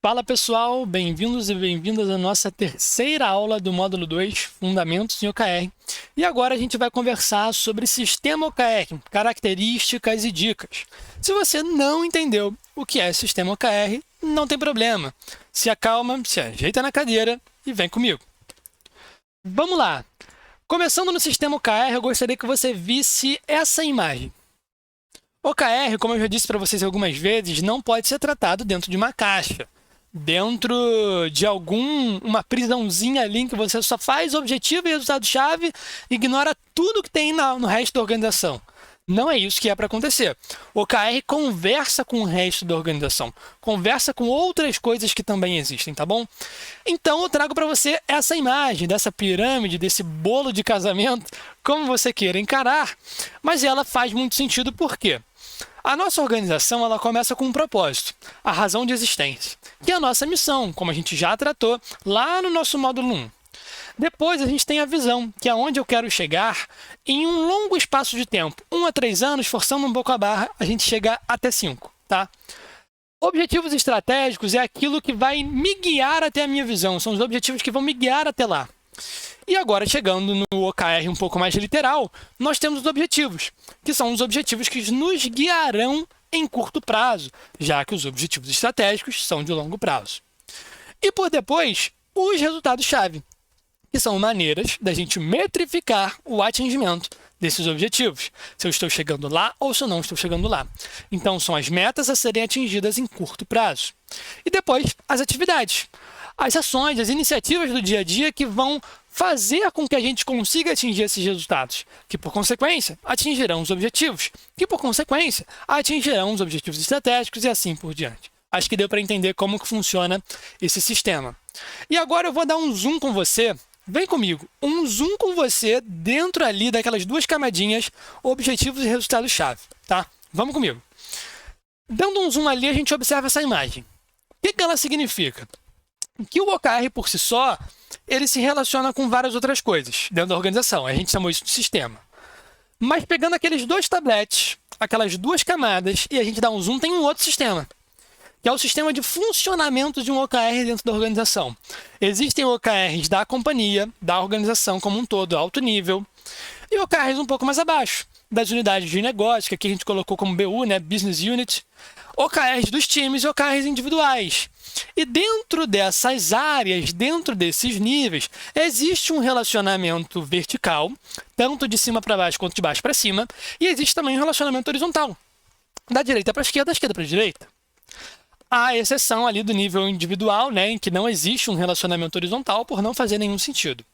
Fala pessoal, bem-vindos e bem-vindas à nossa terceira aula do módulo 2, Fundamentos em OKR. E agora a gente vai conversar sobre sistema OKR, características e dicas. Se você não entendeu o que é sistema OKR, não tem problema. Se acalma, se ajeita na cadeira e vem comigo. Vamos lá! Começando no sistema OKR, eu gostaria que você visse essa imagem. OKR, como eu já disse para vocês algumas vezes, não pode ser tratado dentro de uma caixa. Dentro de uma prisãozinha ali em que você só faz objetivo e resultado-chave, ignora tudo que tem no resto da organização. Não é isso que é para acontecer. O OKR conversa com o resto da organização, conversa com outras coisas que também existem, tá bom? Então eu trago para você essa imagem dessa pirâmide, desse bolo de casamento, como você queira encarar, mas ela faz muito sentido por quê? A nossa organização ela começa com um propósito, a razão de existência, que é a nossa missão, como a gente já tratou lá no nosso módulo 1. Depois a gente tem a visão, que é onde eu quero chegar em um longo espaço de tempo, 1 a 3 anos, forçando um pouco a barra, a gente chega até 5, tá? Objetivos estratégicos é aquilo que vai me guiar até a minha visão, são os objetivos que vão me guiar até lá. E agora, chegando no OKR um pouco mais literal, nós temos os objetivos, que são os objetivos que nos guiarão em curto prazo, já que os objetivos estratégicos são de longo prazo. E por depois, os resultados-chave, que são maneiras da gente metrificar o atingimento desses objetivos, se eu estou chegando lá ou se eu não estou chegando lá. Então, são as metas a serem atingidas em curto prazo. E depois, as atividades, as ações, as iniciativas do dia a dia que vão fazer com que a gente consiga atingir esses resultados, que por consequência atingirão os objetivos, que por consequência atingirão os objetivos estratégicos e assim por diante. Acho que deu para entender como que funciona esse sistema. E agora eu vou dar um zoom com você, vem comigo, um zoom com você dentro ali daquelas duas camadinhas, objetivos e resultados-chave, tá? Vamos comigo. Dando um zoom ali, a gente observa essa imagem. O que ela significa? Que o OKR por si só, ele se relaciona com várias outras coisas dentro da organização. A gente chamou isso de sistema. Mas pegando aqueles dois tabletes, aquelas duas camadas, e a gente dá um zoom, tem um outro sistema, que é o sistema de funcionamento de um OKR dentro da organização. Existem OKRs da companhia, da organização como um todo, alto nível, e OKRs um pouco mais abaixo, das unidades de negócio, que aqui a gente colocou como BU, né, Business Unit, OKRs dos times e OKRs individuais. E dentro dessas áreas, dentro desses níveis, existe um relacionamento vertical, tanto de cima para baixo quanto de baixo para cima, e existe também um relacionamento horizontal, da direita para a esquerda, da esquerda para a direita. Há exceção ali do nível individual, né, em que não existe um relacionamento horizontal por não fazer nenhum sentido.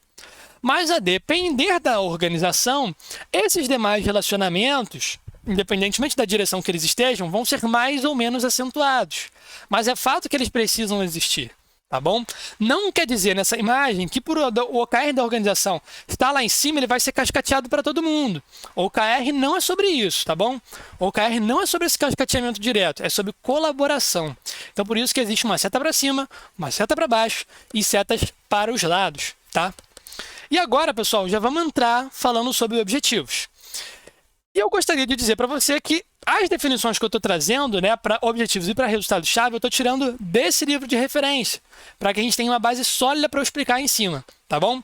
Mas a depender da organização, esses demais relacionamentos, independentemente da direção que eles estejam, vão ser mais ou menos acentuados. Mas é fato que eles precisam existir, tá bom? Não quer dizer nessa imagem que por o OKR da organização estar lá em cima, ele vai ser cascateado para todo mundo. O OKR não é sobre isso, tá bom? O OKR não é sobre esse cascateamento direto, é sobre colaboração. Então, por isso que existe uma seta para cima, uma seta para baixo e setas para os lados, tá? E agora, pessoal, já vamos entrar falando sobre objetivos. E eu gostaria de dizer para você que as definições que eu estou trazendo, né, para objetivos e para resultados-chave, eu estou tirando desse livro de referência, para que a gente tenha uma base sólida para eu explicar em cima, tá bom?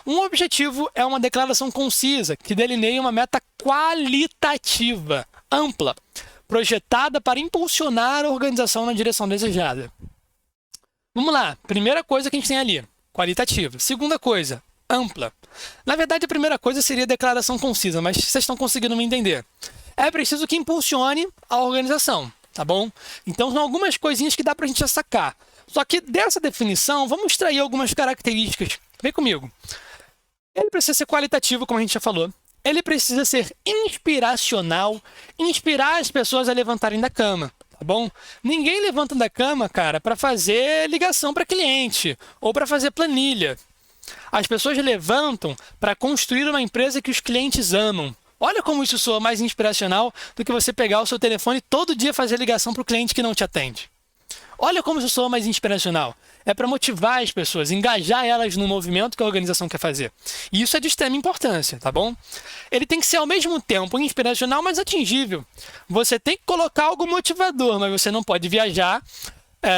Um objetivo é uma declaração concisa, que delineia uma meta qualitativa, ampla, projetada para impulsionar a organização na direção desejada. Vamos lá, primeira coisa que a gente tem ali, qualitativa. Segunda coisa, ampla. Na verdade, a primeira coisa seria a declaração concisa, mas vocês estão conseguindo me entender. É preciso que impulsione a organização, tá bom? Então, são algumas coisinhas que dá para a gente sacar. Só que dessa definição, vamos extrair algumas características. Vem comigo. Ele precisa ser qualitativo, como a gente já falou. Ele precisa ser inspiracional, inspirar as pessoas a levantarem da cama, tá bom? Ninguém levanta da cama, cara, para fazer ligação para cliente ou para fazer planilha. As pessoas levantam para construir uma empresa que os clientes amam. Olha como isso soa mais inspiracional do que você pegar o seu telefone e todo dia fazer ligação para o cliente que não te atende. Olha como isso soa mais inspiracional. É para motivar as pessoas, engajar elas no movimento que a organização quer fazer. E isso é de extrema importância, tá bom? Ele tem que ser ao mesmo tempo inspiracional, mas atingível. Você tem que colocar algo motivador, mas você não pode viajar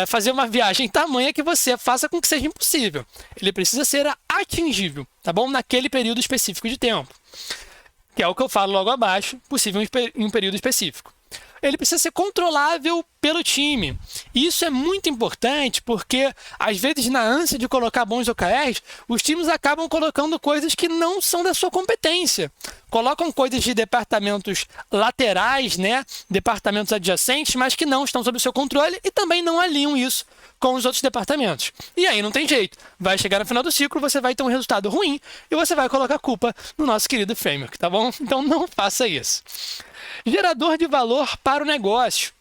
fazer uma viagem tamanha que você faça com que seja impossível. Ele precisa ser atingível, tá bom? Naquele período específico de tempo. Que é o que eu falo logo abaixo, possível em um período específico. Ele precisa ser controlável pelo time. E isso é muito importante porque, às vezes, na ânsia de colocar bons OKRs, os times acabam colocando coisas que não são da sua competência. Colocam coisas de departamentos laterais, né? Departamentos adjacentes, mas que não estão sob o seu controle e também não alinham isso com os outros departamentos. E aí não tem jeito. Vai chegar no final do ciclo, você vai ter um resultado ruim e você vai colocar a culpa no nosso querido framework, tá bom? Então não faça isso. Gerador de valor para o negócio.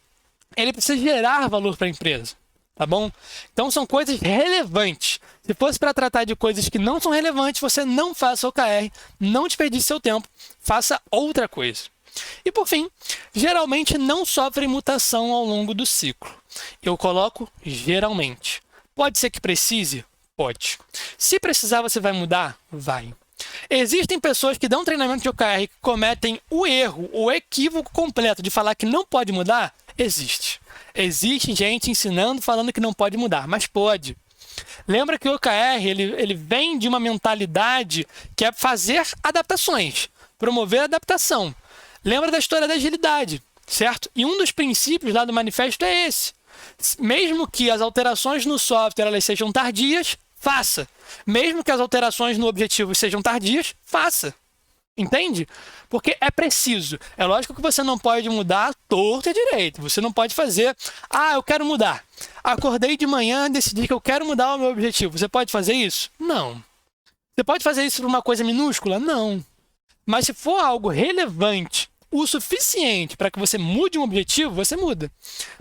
Ele precisa gerar valor para a empresa, tá bom? Então são coisas relevantes. Se fosse para tratar de coisas que não são relevantes, você não faça OKR, não desperdice seu tempo, faça outra coisa. E por fim, geralmente não sofre mutação ao longo do ciclo. Eu coloco geralmente. Pode ser que precise? Pode. Se precisar, você vai mudar? Vai. Existem pessoas que dão treinamento de OKR que cometem o erro, o equívoco completo de falar que não pode mudar? Existe. Existe gente ensinando, falando que não pode mudar, mas pode. Lembra que o OKR ele vem de uma mentalidade que é fazer adaptações, promover adaptação. Lembra da história da agilidade, certo? E um dos princípios lá do manifesto é esse. Mesmo que as alterações no software elas sejam tardias, faça. Mesmo que as alterações no objetivo sejam tardias, faça. Entende? Porque é preciso. É lógico que você não pode mudar torto e direito. Você não pode fazer, eu quero mudar. Acordei de manhã e decidi que eu quero mudar o meu objetivo. Você pode fazer isso? Não. Você pode fazer isso por uma coisa minúscula? Não. Mas se for algo relevante, o suficiente para que você mude um objetivo, você muda.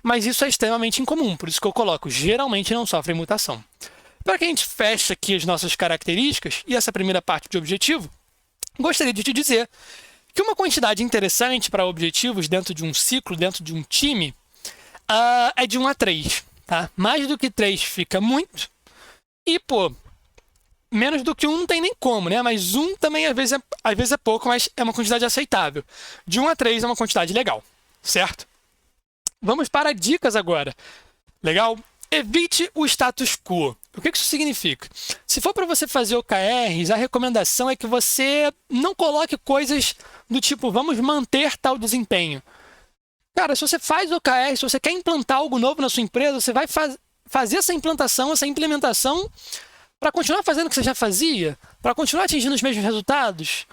Mas isso é extremamente incomum, por isso que eu coloco, geralmente não sofre mutação. Para que a gente feche aqui as nossas características e essa primeira parte de objetivo, gostaria de te dizer que uma quantidade interessante para objetivos dentro de um ciclo, dentro de um time, é de 1 a 3. Tá? Mais do que 3 fica muito. E, menos do que 1 não tem nem como, né? Mas 1 também às vezes é pouco, mas é uma quantidade aceitável. De 1 a 3 é uma quantidade legal, certo? Vamos para dicas agora. Legal? Evite o status quo. O que isso significa? Se for para você fazer OKRs, a recomendação é que você não coloque coisas do tipo, vamos manter tal desempenho. Cara, se você faz OKR, se você quer implantar algo novo na sua empresa, você vai fazer essa implantação, essa implementação para continuar fazendo o que você já fazia, para continuar atingindo os mesmos resultados.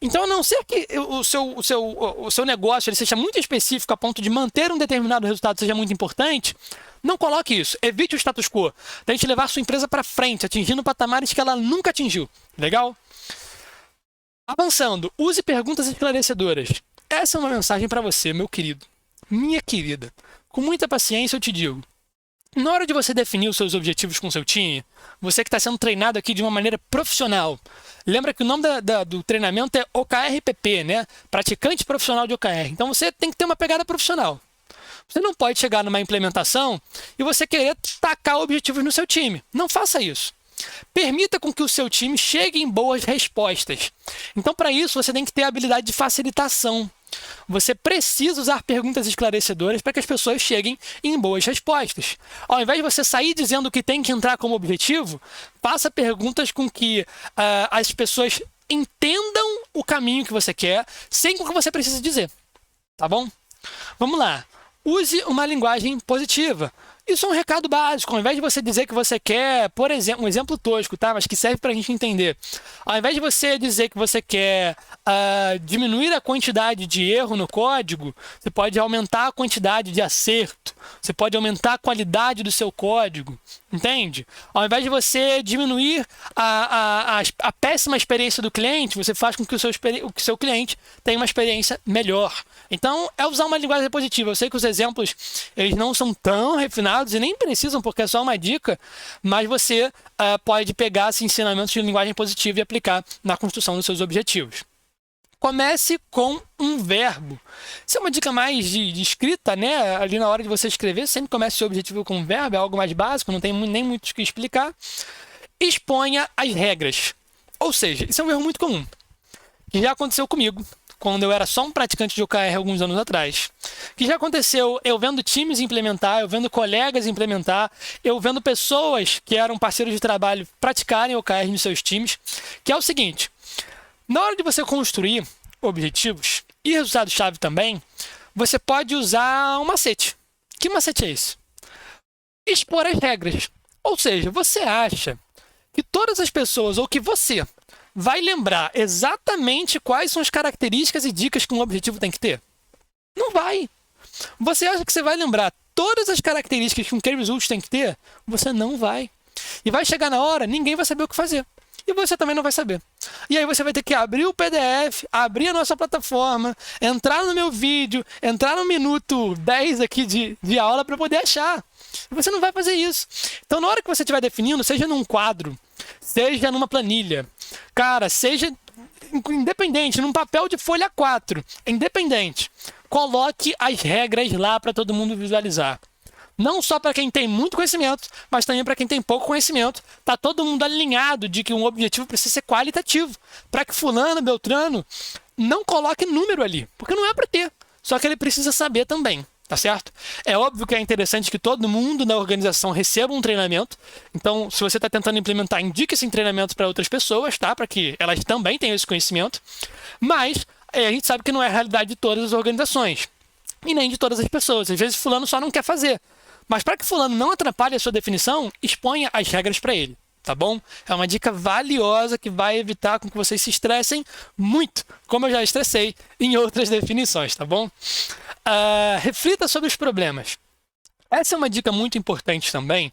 Então, a não ser que o seu negócio ele seja muito específico a ponto de manter um determinado resultado seja muito importante, não coloque isso. Evite o status quo. Tente levar a sua empresa para frente, atingindo patamares que ela nunca atingiu. Legal? Avançando, use perguntas esclarecedoras. Essa é uma mensagem para você, meu querido, minha querida. Com muita paciência eu te digo, na hora de você definir os seus objetivos com o seu time, você que está sendo treinado aqui de uma maneira profissional, lembra que o nome do treinamento é OKRPP, né? Praticante profissional de OKR. Então você tem que ter uma pegada profissional. Você não pode chegar numa implementação e você querer tacar objetivos no seu time. Não faça isso. Permita com que o seu time chegue em boas respostas. Então, para isso, você tem que ter a habilidade de facilitação. Você precisa usar perguntas esclarecedoras para que as pessoas cheguem em boas respostas. Ao invés de você sair dizendo que tem que entrar como objetivo, faça perguntas com que as pessoas entendam o caminho que você quer, sem o que você precisa dizer. Tá bom? Vamos lá. Use uma linguagem positiva. Isso é um recado básico. Ao invés de você dizer que você quer, por exemplo, um exemplo tosco, tá? Mas que serve para a gente entender. Ao invés de você dizer que você quer diminuir a quantidade de erro no código, você pode aumentar a quantidade de acerto. Você pode aumentar a qualidade do seu código. Entende? Ao invés de você diminuir a péssima experiência do cliente, você faz com que o seu cliente tenha uma experiência melhor. Então, é usar uma linguagem positiva. Eu sei que os exemplos eles não são tão refinados e nem precisam, porque é só uma dica, mas você pode pegar esses ensinamentos de linguagem positiva e aplicar na construção dos seus objetivos. Comece com um verbo. Isso é uma dica mais de escrita, né? Ali na hora de você escrever, sempre comece o seu objetivo com um verbo, é algo mais básico, não tem nem muito o que explicar. Exponha as regras. Ou seja, isso é um erro muito comum, que já aconteceu comigo, quando eu era só um praticante de OKR alguns anos atrás. Que já aconteceu eu vendo times implementar, eu vendo colegas implementar, eu vendo pessoas que eram parceiros de trabalho praticarem OKR nos seus times, que é o seguinte: na hora de você construir objetivos e resultado-chave também, você pode usar um macete. Que macete é esse? Expor as regras. Ou seja, você acha que todas as pessoas, ou que você, vai lembrar exatamente quais são as características e dicas que um objetivo tem que ter? Não vai. Você acha que você vai lembrar todas as características que um key result tem que ter? Você não vai. E vai chegar na hora, ninguém vai saber o que fazer. E você também não vai saber. E aí você vai ter que abrir o PDF, abrir a nossa plataforma, entrar no meu vídeo, entrar no minuto 10 aqui de aula para poder achar. E você não vai fazer isso. Então, na hora que você estiver definindo, seja num quadro, seja numa planilha, cara, seja independente, num papel de folha 4, independente, coloque as regras lá para todo mundo visualizar. Não só para quem tem muito conhecimento, mas também para quem tem pouco conhecimento. Tá todo mundo alinhado de que um objetivo precisa ser qualitativo, para que fulano, beltrano, não coloque número ali, porque não é para ter. Só que ele precisa saber também, tá certo? É óbvio que é interessante que todo mundo na organização receba um treinamento. Então, se você está tentando implementar, indique esse treinamento para outras pessoas, tá? Para que elas também tenham esse conhecimento. Mas a gente sabe que não é a realidade de todas as organizações e nem de todas as pessoas. Às vezes fulano só não quer fazer. Mas para que fulano não atrapalhe a sua definição, exponha as regras para ele, tá bom? É uma dica valiosa que vai evitar com que vocês se estressem muito, como eu já estressei em outras definições, tá bom? Reflita sobre os problemas. Essa é uma dica muito importante também,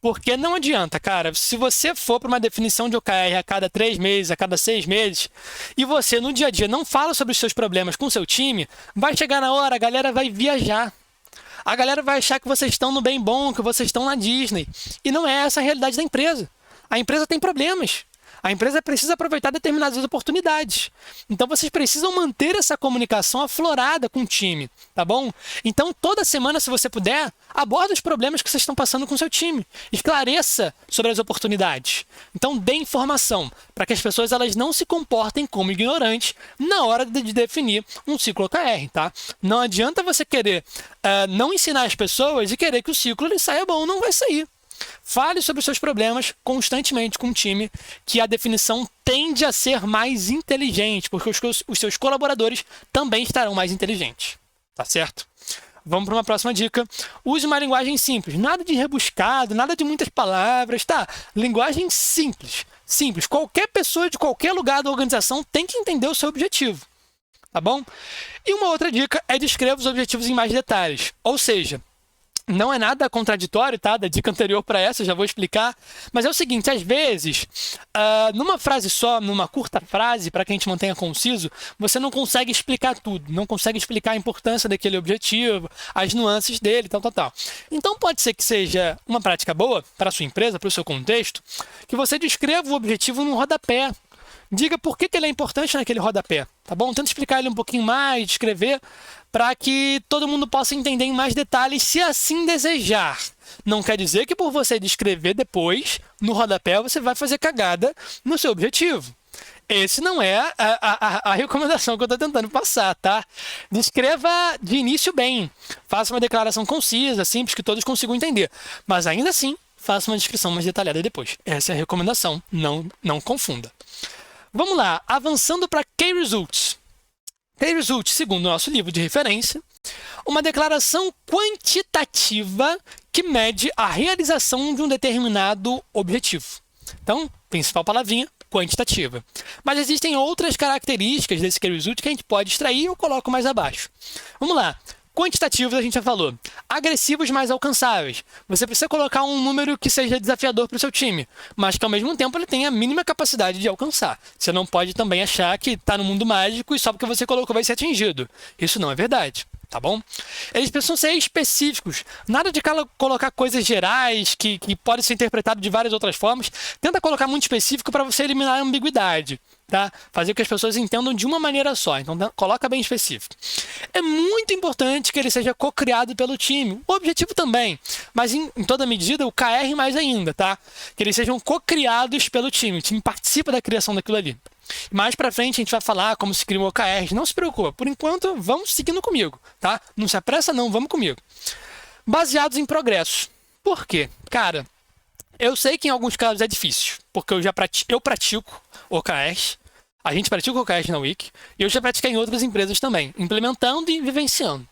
porque não adianta, cara, se você for para uma definição de OKR a cada 3 meses, a cada 6 meses, e você no dia a dia não fala sobre os seus problemas com o seu time, vai chegar na hora, a galera vai viajar. A galera vai achar que vocês estão no bem bom, que vocês estão na Disney. E não é essa a realidade da empresa. A empresa tem problemas. A empresa precisa aproveitar determinadas oportunidades. Então, vocês precisam manter essa comunicação aflorada com o time, tá bom? Então, toda semana, se você puder, aborda os problemas que vocês estão passando com o seu time. Esclareça sobre as oportunidades. Então, dê informação para que as pessoas elas não se comportem como ignorantes na hora de definir um ciclo OKR, tá? Não adianta você querer não ensinar as pessoas e querer que o ciclo ele saia bom, não vai sair. Fale sobre os seus problemas constantemente com o time, que a definição tende a ser mais inteligente, porque os seus colaboradores também estarão mais inteligentes. Tá certo? Vamos para uma próxima dica. Use uma linguagem simples. Nada de rebuscado, nada de muitas palavras, tá? Linguagem simples. Simples. Qualquer pessoa de qualquer lugar da organização tem que entender o seu objetivo. Tá bom? E uma outra dica é descreva os objetivos em mais detalhes. Ou seja, não é nada contraditório, tá? Da dica anterior para essa, já vou explicar. Mas é o seguinte, às vezes, numa frase só, numa curta frase, para que a gente mantenha conciso, você não consegue explicar tudo, não consegue explicar a importância daquele objetivo, as nuances dele, tal, tal, tal. Então pode ser que seja uma prática boa para a sua empresa, para o seu contexto, que você descreva o objetivo num rodapé. Diga por que ele é importante naquele rodapé, tá bom? Tenta explicar ele um pouquinho mais, descrever, para que todo mundo possa entender em mais detalhes, se assim desejar. Não quer dizer que por você descrever depois, no rodapé, você vai fazer cagada no seu objetivo. Esse não é a recomendação que eu estou tentando passar, tá? Descreva de início bem. Faça uma declaração concisa, simples, que todos consigam entender. Mas ainda assim, faça uma descrição mais detalhada depois. Essa é a recomendação, não confunda. Vamos lá, avançando para Key Results. Key Results, segundo o nosso livro de referência, uma declaração quantitativa que mede a realização de um determinado objetivo. Então, principal palavrinha, quantitativa. Mas existem outras características desse Key Result que a gente pode extrair e eu coloco mais abaixo. Vamos lá. Quantitativos a gente já falou. Agressivos, mais alcançáveis. Você precisa colocar um número que seja desafiador para o seu time, mas que ao mesmo tempo ele tenha a mínima capacidade de alcançar. Você não pode também achar que está no mundo mágico e só porque você colocou vai ser atingido. Isso não é verdade, tá bom? Eles precisam ser específicos. Nada de colocar coisas gerais que podem ser interpretadas de várias outras formas. Tenta colocar muito específico para você eliminar a ambiguidade. Tá? Fazer com que as pessoas entendam de uma maneira só. Então, coloca bem específico. É muito importante que ele seja co-criado pelo time. O objetivo também, mas em toda medida, o KR mais ainda, tá? Que eles sejam co-criados pelo time. O time participa da criação daquilo ali. Mais para frente a gente vai falar como se cria um OKR. Não se preocupa, por enquanto vamos seguindo comigo, tá? Não se apressa não, vamos comigo. Baseados em progresso. Por quê? Cara, eu sei que em alguns casos é difícil, porque eu pratico OKRs, a gente pratica OKRs na Wiki, e eu já pratiquei em outras empresas também, implementando e vivenciando.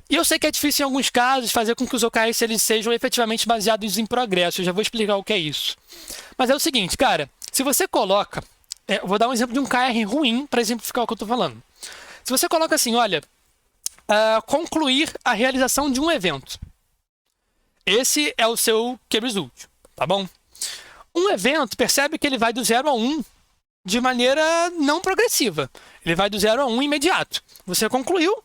E eu sei que é difícil em alguns casos fazer com que os OKRs eles sejam efetivamente baseados em progresso. Eu já vou explicar o que é isso. Mas é o seguinte, cara, se você coloca... eu vou dar um exemplo de um OKR ruim para exemplificar o que eu estou falando. Se você coloca assim, olha, concluir a realização de um evento. Esse é o seu key result, tá bom? Um evento, percebe que ele vai do 0 a 1 de maneira não progressiva. Ele vai do 0 a 1 imediato. Você concluiu,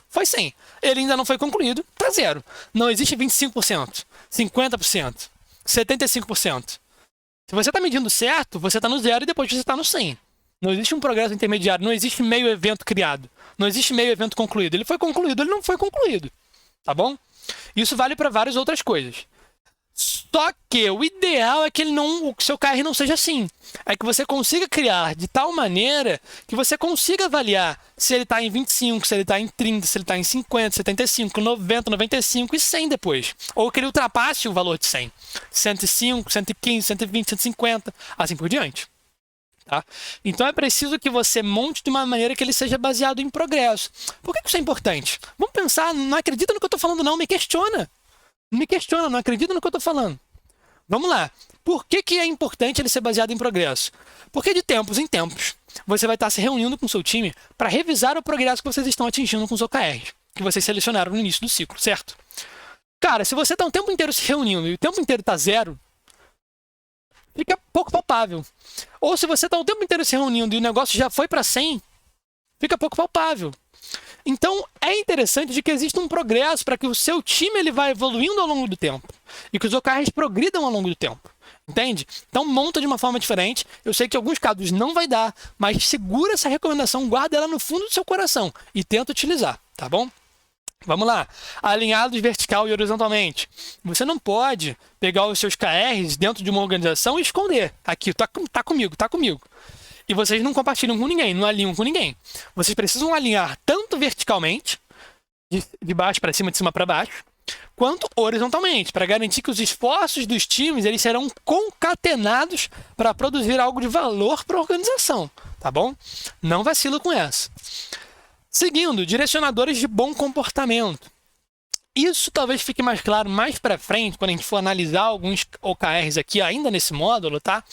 foi 100. Ele ainda não foi concluído, tá 0. Não existe 25%, 50%, 75%. Se você está medindo certo, você está no 0 e depois você está no 100. Não existe um progresso intermediário, não existe meio evento criado, não existe meio evento concluído. Ele foi concluído, ele não foi concluído, tá bom? Isso vale para várias outras coisas. Só que o ideal é que o seu OKR não seja assim. É que você consiga criar de tal maneira que você consiga avaliar se ele está em 25, se ele está em 30, se ele está em 50, 75, 90, 95 e 100 depois. Ou que ele ultrapasse o valor de 100. 105, 115, 120, 150, assim por diante. Tá? Então é preciso que você monte de uma maneira que ele seja baseado em progresso. Por que isso é importante? Vamos pensar, não acredita no que eu estou falando não, me questiona. Me questiona, não acredita no que eu estou falando. Vamos lá. Por que é importante ele ser baseado em progresso? Porque de tempos em tempos, você vai estar se reunindo com o seu time para revisar o progresso que vocês estão atingindo com os OKRs, que vocês selecionaram no início do ciclo, certo? Cara, se você está o tempo inteiro se reunindo e o tempo inteiro está 0, fica pouco palpável. Ou se você está o tempo inteiro se reunindo e o negócio já foi para 100, fica pouco palpável. Então, é interessante de que exista um progresso para que o seu time ele vá evoluindo ao longo do tempo e que os OKRs progridam ao longo do tempo, entende? Então, monta de uma forma diferente. Eu sei que em alguns casos não vai dar, mas segura essa recomendação, guarda ela no fundo do seu coração e tenta utilizar, tá bom? Vamos lá. Alinhados vertical e horizontalmente. Você não pode pegar os seus KRs dentro de uma organização e esconder. Aqui, tá comigo, tá comigo. E vocês não compartilham com ninguém, não alinham com ninguém. Vocês precisam alinhar tanto verticalmente, de baixo para cima, de cima para baixo, quanto horizontalmente, para garantir que os esforços dos times eles serão concatenados para produzir algo de valor para a organização, tá bom? Não vacila com essa. Seguindo, direcionadores de bom comportamento. Isso talvez fique mais claro mais para frente, quando a gente for analisar alguns OKRs aqui, ainda nesse módulo, tá?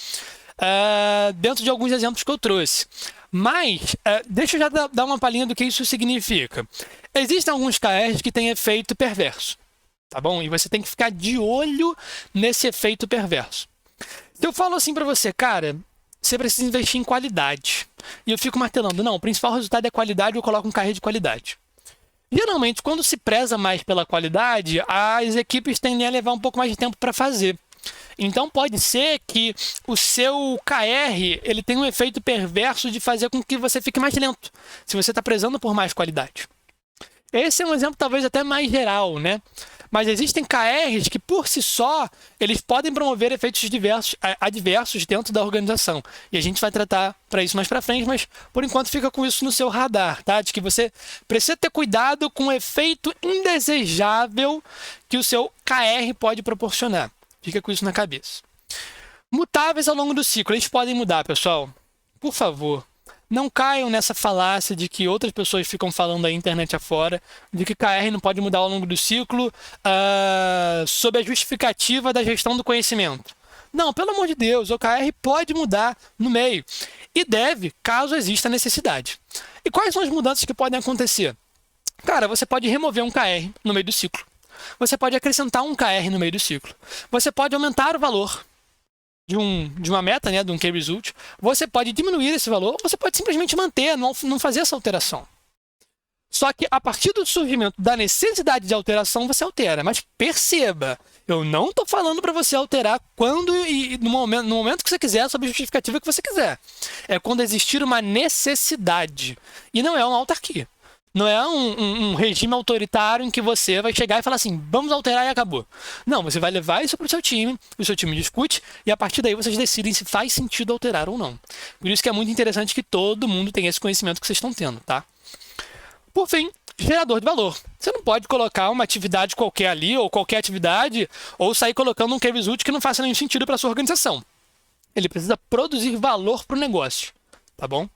Dentro de alguns exemplos que eu trouxe. Mas, deixa eu já dar uma palhinha do que isso significa. Existem alguns KRs que têm efeito perverso, tá bom? E você tem que ficar de olho nesse efeito perverso. Se eu falo assim para você, cara, você precisa investir em qualidade. E eu fico martelando, não, o principal resultado é qualidade, eu coloco um KR de qualidade. Geralmente, quando se preza mais pela qualidade, as equipes tendem a levar um pouco mais de tempo para fazer. Então pode ser que o seu KR ele tenha um efeito perverso de fazer com que você fique mais lento, se você está prezando por mais qualidade. Esse é um exemplo talvez até mais geral, né? Mas existem KRs que por si só eles podem promover efeitos adversos dentro da organização. E a gente vai tratar para isso mais para frente, mas por enquanto fica com isso no seu radar, tá? De que você precisa ter cuidado com o efeito indesejável que o seu KR pode proporcionar. Fica com isso na cabeça. Mutáveis ao longo do ciclo. Eles podem mudar, pessoal. Por favor, não caiam nessa falácia de que outras pessoas ficam falando aí internet afora, de que KR não pode mudar ao longo do ciclo sob a justificativa da gestão do conhecimento. Não, pelo amor de Deus, o KR pode mudar no meio. E deve, caso exista necessidade. E quais são as mudanças que podem acontecer? Cara, você pode remover um KR no meio do ciclo. Você pode acrescentar um KR no meio do ciclo. Você pode aumentar o valor de uma meta, né, de um key result. Você pode diminuir esse valor, você pode simplesmente manter, não fazer essa alteração. Só que a partir do surgimento da necessidade de alteração, você altera. Mas perceba, eu não estou falando para você alterar quando e no momento que você quiser, sob a justificativa que você quiser. É quando existir uma necessidade. E não é uma autarquia. Não é um regime autoritário em que você vai chegar e falar assim, vamos alterar e acabou. Não, você vai levar isso para o seu time discute, e a partir daí vocês decidem se faz sentido alterar ou não. Por isso que é muito interessante que todo mundo tenha esse conhecimento que vocês estão tendo, tá? Por fim, gerador de valor. Você não pode colocar uma atividade qualquer ali, ou qualquer atividade, ou sair colocando um KVSUT que não faça nenhum sentido para sua organização. Ele precisa produzir valor para o negócio, tá bom?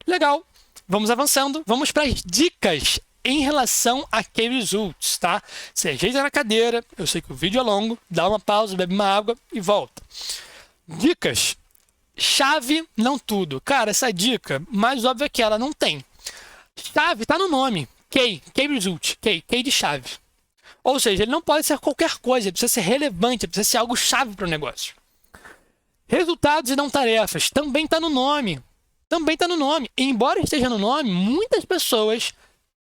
Legal. Vamos avançando, vamos para as dicas em relação a KVSUTs, tá? Você ajeita na cadeira, eu sei que o vídeo é longo, dá uma pausa, bebe uma água e volta. Dicas. Chave, não tudo. Cara, essa dica, mais óbvia que ela não tem. Chave tá no nome. KVSUT, K de chave. Ou seja, ele não pode ser qualquer coisa, ele precisa ser relevante, ele precisa ser algo chave para o negócio. Resultados e não tarefas, também tá no nome. Também está no nome. E, embora esteja no nome, muitas pessoas,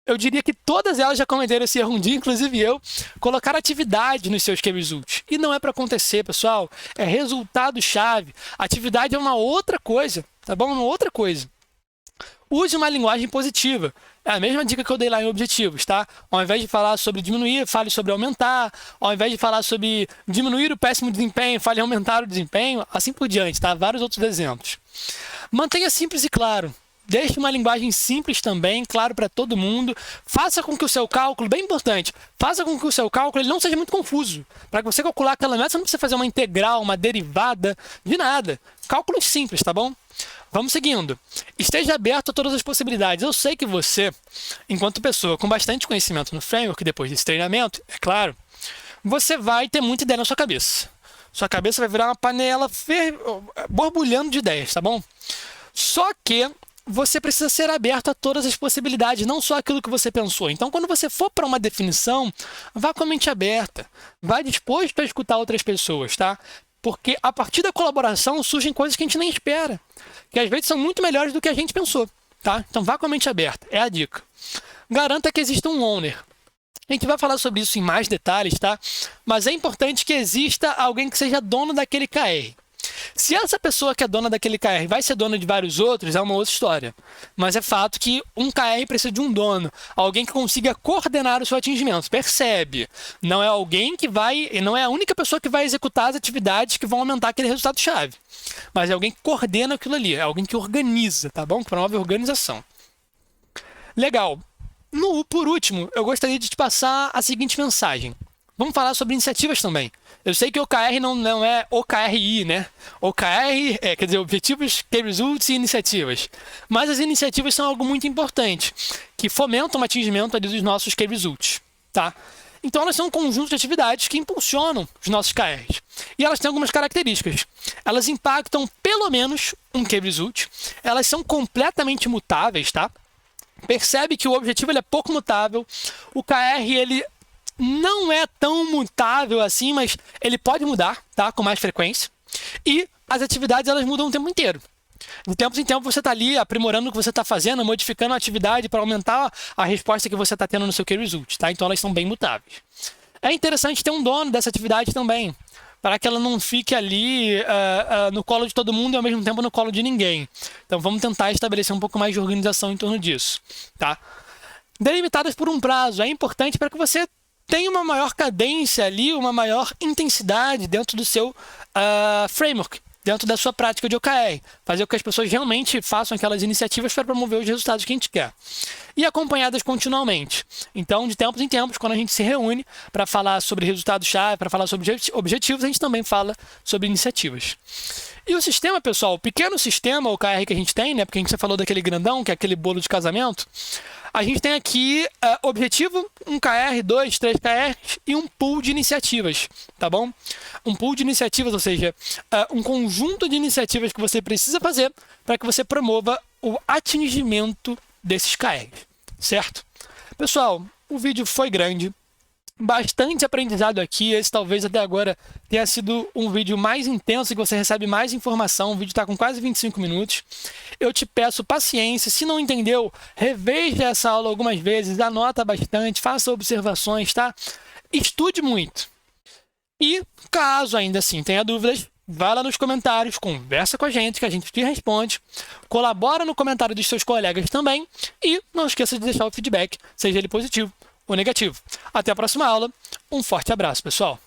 eu diria que todas elas já cometeram esse erro um dia, inclusive eu, colocar atividade nos seus KVSUTs. E não é para acontecer, pessoal. É resultado-chave. Atividade é uma outra coisa, tá bom? Uma outra coisa. Use uma linguagem positiva. É a mesma dica que eu dei lá em objetivos, tá? Ao invés de falar sobre diminuir, fale sobre aumentar. Ao invés de falar sobre diminuir o péssimo desempenho, fale em aumentar o desempenho. Assim por diante, tá? Vários outros exemplos. Mantenha simples e claro. Deixe uma linguagem simples também, claro para todo mundo. Faça com que o seu cálculo, bem importante, faça com que o seu cálculo ele não seja muito confuso. Para que você calcular aquela meta, você não precisa fazer uma integral, uma derivada, de nada. Cálculos simples, tá bom? Vamos seguindo. Esteja aberto a todas as possibilidades. Eu sei que você, enquanto pessoa com bastante conhecimento no framework, depois desse treinamento, é claro, você vai ter muita ideia na sua cabeça. Sua cabeça vai virar uma panela borbulhando de ideias, tá bom? Só que você precisa ser aberto a todas as possibilidades, não só aquilo que você pensou. Então, quando você for para uma definição, vá com a mente aberta, vá disposto a escutar outras pessoas, tá? Porque a partir da colaboração surgem coisas que a gente nem espera, que às vezes são muito melhores do que a gente pensou, tá? Então, vá com a mente aberta, é a dica. Garanta que exista um owner. A gente vai falar sobre isso em mais detalhes, tá? Mas é importante que exista alguém que seja dono daquele KR. Se essa pessoa que é dona daquele KR vai ser dona de vários outros, é uma outra história. Mas é fato que um KR precisa de um dono, alguém que consiga coordenar o seu atingimento. Percebe? Não é alguém que vai, não é a única pessoa que vai executar as atividades que vão aumentar aquele resultado-chave. Mas é alguém que coordena aquilo ali, é alguém que organiza, tá bom? Que promove a organização. Legal. Por último, eu gostaria de te passar a seguinte mensagem. Vamos falar sobre iniciativas também. Eu sei que OKR não é OKRI, né? OKR quer dizer, objetivos, KVSUTs e iniciativas. Mas as iniciativas são algo muito importante, que fomentam o atingimento ali dos nossos KVSUTs, tá? Então, elas são um conjunto de atividades que impulsionam os nossos KRs. E elas têm algumas características. Elas impactam pelo menos um KVSUT. Elas são completamente mutáveis, tá? Percebe que o objetivo ele é pouco mutável. O KR ele não é tão mutável assim, mas ele pode mudar, tá? Com mais frequência. E as atividades elas mudam o tempo inteiro. De tempos em tempos você está ali aprimorando o que você está fazendo, modificando a atividade para aumentar a resposta que você está tendo no seu KVSUT, tá? Então elas são bem mutáveis. É interessante ter um dono dessa atividade também, para que ela não fique ali no colo de todo mundo e ao mesmo tempo no colo de ninguém. Então vamos tentar estabelecer um pouco mais de organização em torno disso, tá? Delimitadas por um prazo, é importante para que você tenha uma maior cadência ali, uma maior intensidade dentro do seu framework, dentro da sua prática de OKR. Fazer com que as pessoas realmente façam aquelas iniciativas para promover os resultados que a gente quer. E acompanhadas continuamente. Então, de tempos em tempos, quando a gente se reúne para falar sobre resultados-chave, para falar sobre objetivos, a gente também fala sobre iniciativas. E o sistema, pessoal, o pequeno sistema OKR que a gente tem, né? Porque a gente já falou daquele grandão, que é aquele bolo de casamento. A gente tem aqui objetivo, um KR, 2, 3 KRs e um pool de iniciativas, tá bom? Um pool de iniciativas, ou seja, um conjunto de iniciativas que você precisa fazer para que você promova o atingimento desses KRs, certo? Pessoal, o vídeo foi grande. Bastante aprendizado aqui, esse talvez até agora tenha sido um vídeo mais intenso, que você recebe mais informação, o vídeo está com quase 25 minutos. Eu te peço paciência, se não entendeu, reveja essa aula algumas vezes, anota bastante, faça observações, tá? Estude muito. E, caso ainda assim tenha dúvidas, vai lá nos comentários, conversa com a gente, que a gente te responde. Colabora no comentário dos seus colegas também. E não esqueça de deixar o feedback, seja ele positivo ou negativo. Até a próxima aula. Um forte abraço, pessoal!